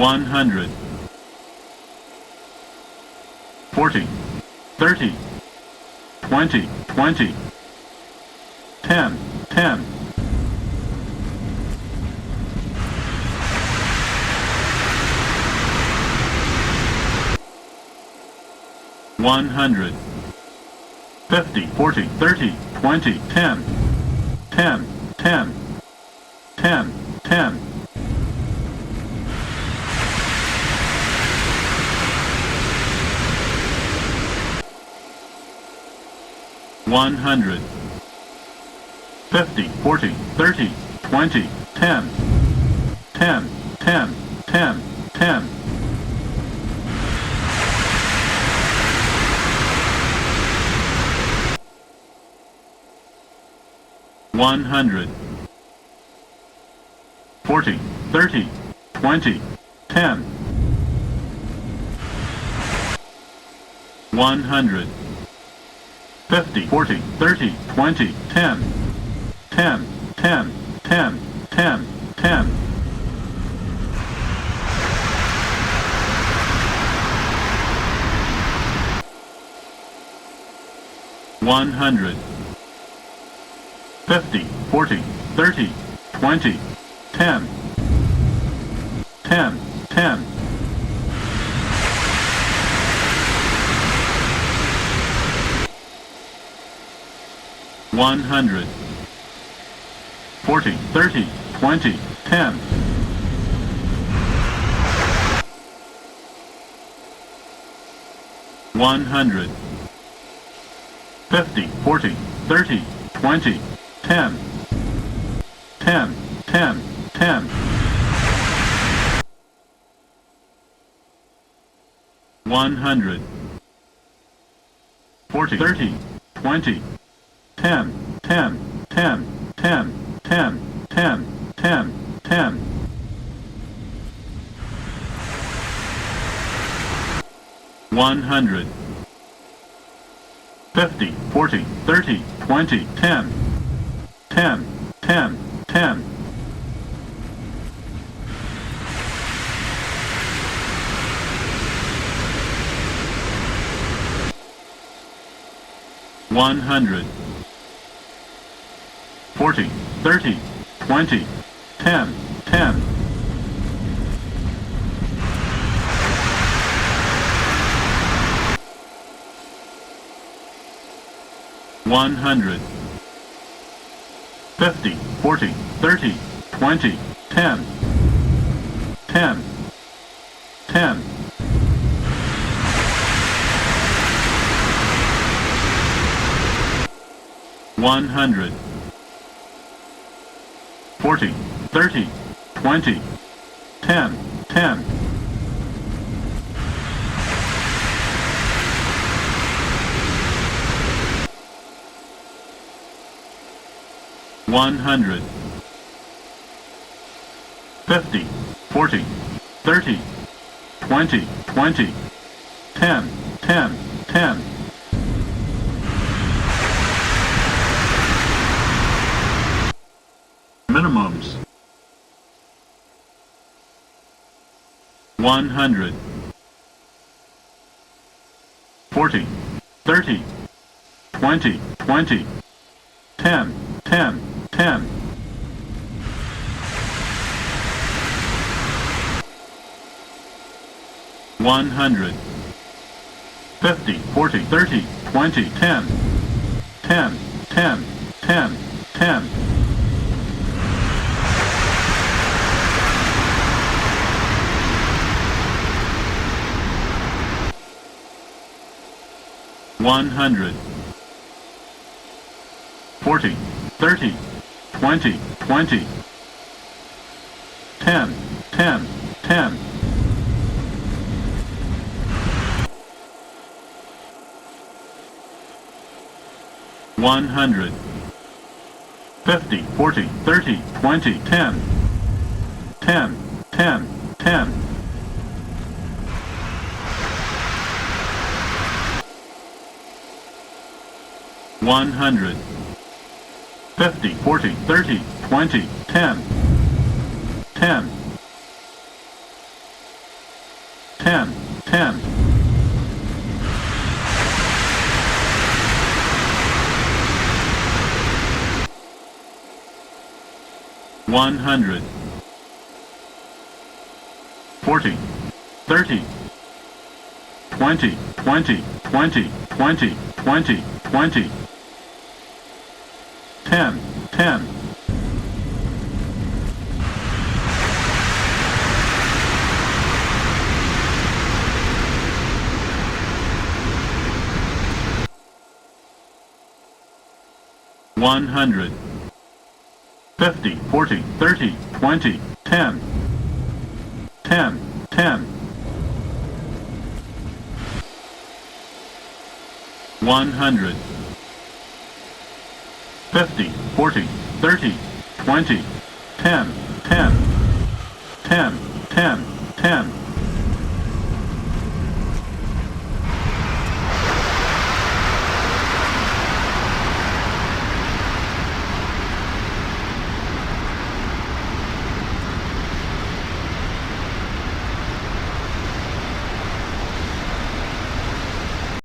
100, 40, 30, 20, 20, 10, 10, 100, 50, 40, 30, 20, 10, 10, 10, 10, 10, 100, 50, 40, 30, 20, 10, 10, 10, 10, 10, 100, 40, 30, 20, 10, 100, 50, 40, 30, 20, 10, 10, 10, 10, 10, 10, 100, 50, 40, 30, 20, 10, 10, 10, 100, 40, 30, 20, 10, 100, 50, 40, 30, 20, 10, 10, 10, 10, 100, 40, 30, 20, 10, 10, 10, 10, 10, 10, 10, 10, 100, 50, 40, 30, 20, 10, 10, 10, 10, 100, 40, 30, 20, 10, 10, 100, 50, 40, 30, 20, 10, 10, 10, 100, 40, 30, 20, 10, 10, 100, 50, 40, 30, 20, 20, 10, 10, 10, 'Minimums. 100, 40, 30, 20, 20, 10, 10, 10, 100, 50, 40, 30, 20, 10, 10, 10, 10, 10, 100, 40, 30, 20, 20, 10, 10, 10, 100, 50, 40, 30, 20, 10, 10, 10, 10, 100, 50, 40, 30, 20, 10, 10, 100. 40, 30, 20, 20, 20, 20, 20, 20. 10, 10. 100. 50, 40, 30, 20, 10. 10, 10. 100. 50, 40, 30, 20, 10, 10, 10, 10, 10.